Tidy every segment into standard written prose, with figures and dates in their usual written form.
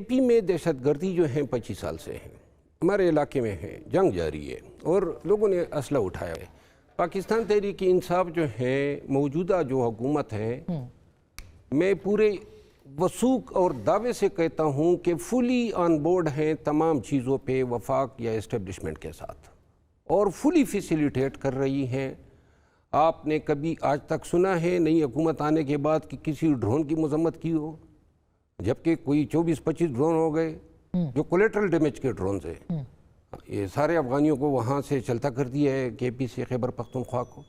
پی میں دہشت گردی جو ہیں 25 سال سے ہیں، ہمارے علاقے میں ہے، جنگ جاری ہے اور لوگوں نے اسلحہ اٹھایا ہے۔ پاکستان تحریک انصاف جو ہے موجودہ جو حکومت ہے، میں پورے وثوق اور دعوے سے کہتا ہوں کہ فلی آن بورڈ ہیں تمام چیزوں پہ وفاق یا اسٹیبلشمنٹ کے ساتھ، اور فلی فیسیلیٹیٹ کر رہی ہیں۔ آپ نے کبھی آج تک سنا ہے نئی حکومت آنے کے بعد کہ کسی ڈرون کی مذمت کی ہو؟ جبکہ کوئی 24-25 ڈرون ہو گئے جو کولیٹرل ڈیمیج کے ڈرونز ہیں، یہ سارے افغانیوں کو وہاں سے چلتا کر دیا ہے کے پی سے خیبر پختونخوا کو۔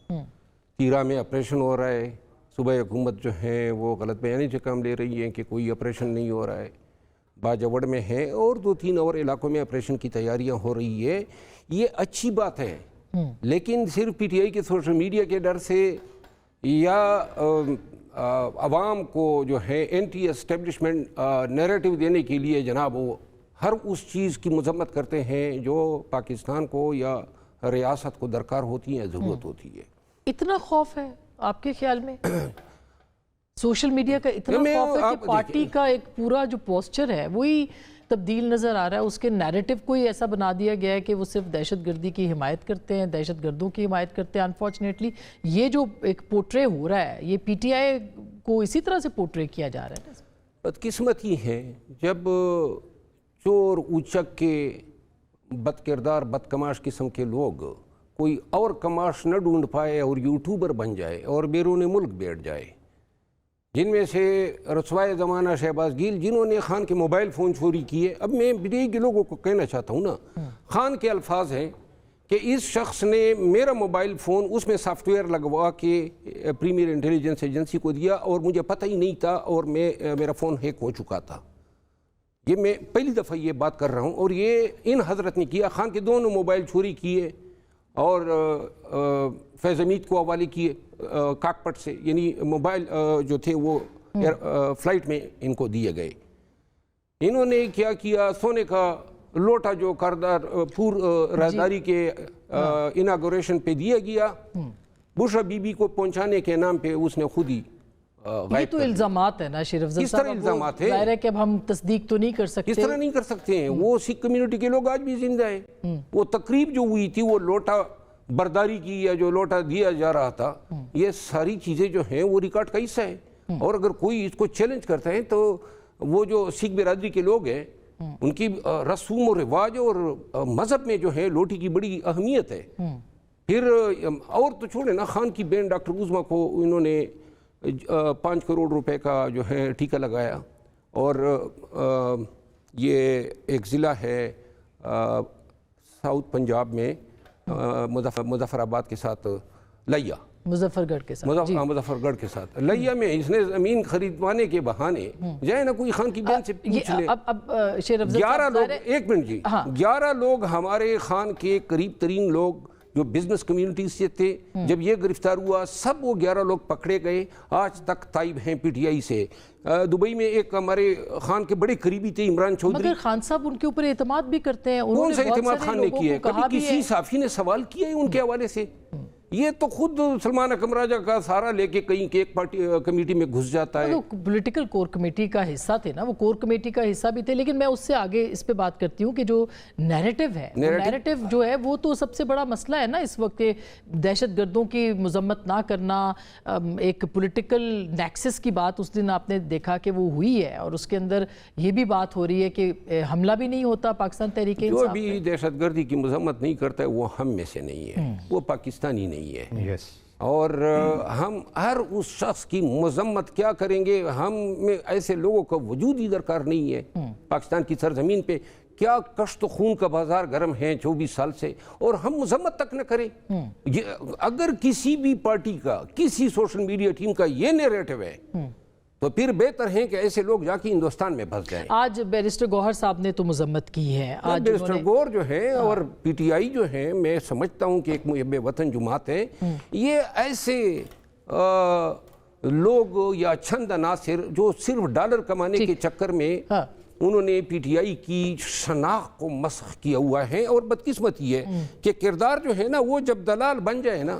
تیرا میں آپریشن ہو رہا ہے، صوبائی حکومت جو ہے وہ غلط بیانی سے کام لے رہی ہے کہ کوئی آپریشن نہیں ہو رہا ہے، باجوڑ میں ہے اور 2-3 اور علاقوں میں آپریشن کی تیاریاں ہو رہی ہے۔ یہ اچھی بات ہے، لیکن صرف پی ٹی آئی کے سوشل میڈیا کے ڈر سے یا عوام کو جو ہے اینٹی اسٹیبلشمنٹ نیریٹو دینے کے لیے جناب وہ ہر اس چیز کی مذمت کرتے ہیں جو پاکستان کو یا ریاست کو درکار ہوتی ہے، ضرورت ہوتی ہے۔ اتنا خوف ہے آپ کے خیال میں سوشل میڈیا کا؟ اتنا خوف ہے کہ پارٹی کا ایک پورا جو پوسچر ہے وہی تبدیل نظر آ رہا ہے، اس کے نیریٹو کوئی ایسا بنا دیا گیا ہے کہ وہ صرف دہشت گردی کی حمایت کرتے ہیں، دہشت گردوں کی حمایت کرتے ہیں۔ انفارچونیٹلی یہ جو ایک پورٹرے ہو رہا ہے، یہ پی ٹی آئی کو اسی طرح سے پورٹرے کیا جا رہا ہے۔ بدقسمتی ہے جب چور اوچک کے بد کردار بد کماش قسم کے لوگ کوئی اور کماش نہ ڈھونڈ پائے اور یوٹیوبر بن جائے اور بیرون ملک بیٹھ جائے، جن میں سے رسوائے زمانہ شہباز گیل جنہوں نے خان کے موبائل فون چوری کیے۔ اب میں بدئی کے لوگوں کو کہنا چاہتا ہوں نا، خان کے الفاظ ہیں کہ اس شخص نے میرا موبائل فون اس میں سافٹ ویئر لگوا کے پریمیئر انٹیلیجنس ایجنسی کو دیا اور مجھے پتہ ہی نہیں تھا اور میرا فون ہیک ہو چکا تھا۔ یہ میں پہلی دفعہ یہ بات کر رہا ہوں، اور یہ ان حضرت نے کیا۔ خان کے دونوں موبائل چوری کیے اور فیض حمید کو حوالے کیے کاکپٹ سے، یعنی موبائل جو تھے وہ فلائٹ میں ان کو دیے گئے۔ انہوں نے کیا کیا، سونے کا لوٹا جو کردار پور راہداری کے اناگوریشن پہ دیا گیا، بشرا بی بی کو پہنچانے کے نام پہ اس نے خود ہی یہ تو الزامات ہیں نا شیخ افضل کس طرح الزامات ہیں؟ ظاہر ہے کہ اب ہم تصدیق تو نہیں کر سکتے۔ کس طرح نہیں کر سکتے ہیں؟ وہ سکھ کمیونٹی کے لوگ آج بھی زندہ ہیں۔ وہ تقریب جو ہوئی تھی وہ لوٹا برداری کی یا جو لوٹا دیا جا رہا تھا، یہ ساری چیزیں جو ہیں وہ ریکارڈ کا حصہ ہے۔ اور اگر کوئی اس کو چیلنج کرتا ہے تو وہ جو سکھ برادری کے لوگ ہیں ان کی رسوم و رواج اور مذہب میں جو ہے لوٹی کی بڑی اہمیت ہے۔ پھر اور تو چھوڑے نا، خان کی بہن ڈاکٹر عظمیٰ کو انہوں نے 5 کروڑ روپے کا جو ہے ٹیکہ لگایا، اور یہ ایک ضلع ہے ساؤتھ پنجاب میں مظفر آباد کے ساتھ، لیا مظفر گڑھ کے ساتھ، مظفر گڑھ کے ساتھ لیا میں اس نے زمین خریدوانے کے بہانے جائے نا کوئی خان کی بہن سے پوچھ لے۔ اب شیخ افضل 11 لوگ، ایک منٹ جی، 11 لوگ ہمارے خان کے قریب ترین لوگ جو بزنس کمیونٹی سے تھے، جب یہ گرفتار ہوا سب وہ 11 لوگ پکڑے گئے، آج تک تائب ہیں پی ٹی آئی سے۔ دبئی میں ایک ہمارے خان کے بڑے قریبی تھے عمران چودھری، مگر خان صاحب ان کے اوپر اعتماد بھی کرتے ہیں۔ کون سا اعتماد خان نے کیا ہے؟ کبھی کسی صحافی نے سوال کیا ہے ان کے حوالے سے؟ یہ تو خود سلمان اکرم راجہ کا سہارا لے کے کہیں ایک پارٹی کمیٹی میں گھس جاتا ہے۔ پولیٹیکل کور کمیٹی کا حصہ تھے نا، وہ کور کمیٹی کا حصہ بھی تھے، لیکن میں اس سے آگے اس پہ بات کرتی ہوں کہ جو نیریٹو ہے، نیریٹو جو ہے وہ تو سب سے بڑا مسئلہ ہے نا اس وقت، دہشت گردوں کی مذمت نہ کرنا، ایک پولیٹیکل نیکسس کی بات اس دن آپ نے دیکھا کہ وہ ہوئی ہے، اور اس کے اندر یہ بھی بات ہو رہی ہے کہ حملہ بھی نہیں ہوتا پاکستان تحریک انصاف جو بھی دہشت گردی کی مذمت نہیں کرتا ہے وہ ہم میں سے نہیں ہے، وہ پاکستانی نہیں ہے۔ اور ہم ہر اس شخص کی مذمت کیا کریں گے؟ ہم میں ایسے لوگوں کا وجود ہی درکار نہیں ہے۔ پاکستان کی سرزمین پہ کیا کشت خون کا بازار گرم ہے 24 سال سے، اور ہم مذمت تک نہ کریں۔ اگر کسی بھی پارٹی کا، کسی سوشل میڈیا ٹیم کا یہ نیریٹو ہے تو پھر بہتر ہے کہ ایسے لوگ جا کے ہندوستان میں پھنس جائیں۔ آج بیرسٹر گوہر صاحب نے تو مذمت کی ہے، آج بیرسٹر گوہر جو ہے اور پی ٹی آئی جو ہے، میں سمجھتا ہوں کہ ایک محب وطن جماعت ہے، یہ ایسے لوگ یا چند عناصر جو صرف ڈالر کمانے کے چکر میں انہوں نے پی ٹی آئی کی شناخت کو مسخ کیا ہوا ہے، اور بدقسمتی ہے کہ کردار جو ہے نا وہ جب دلال بن جائے نا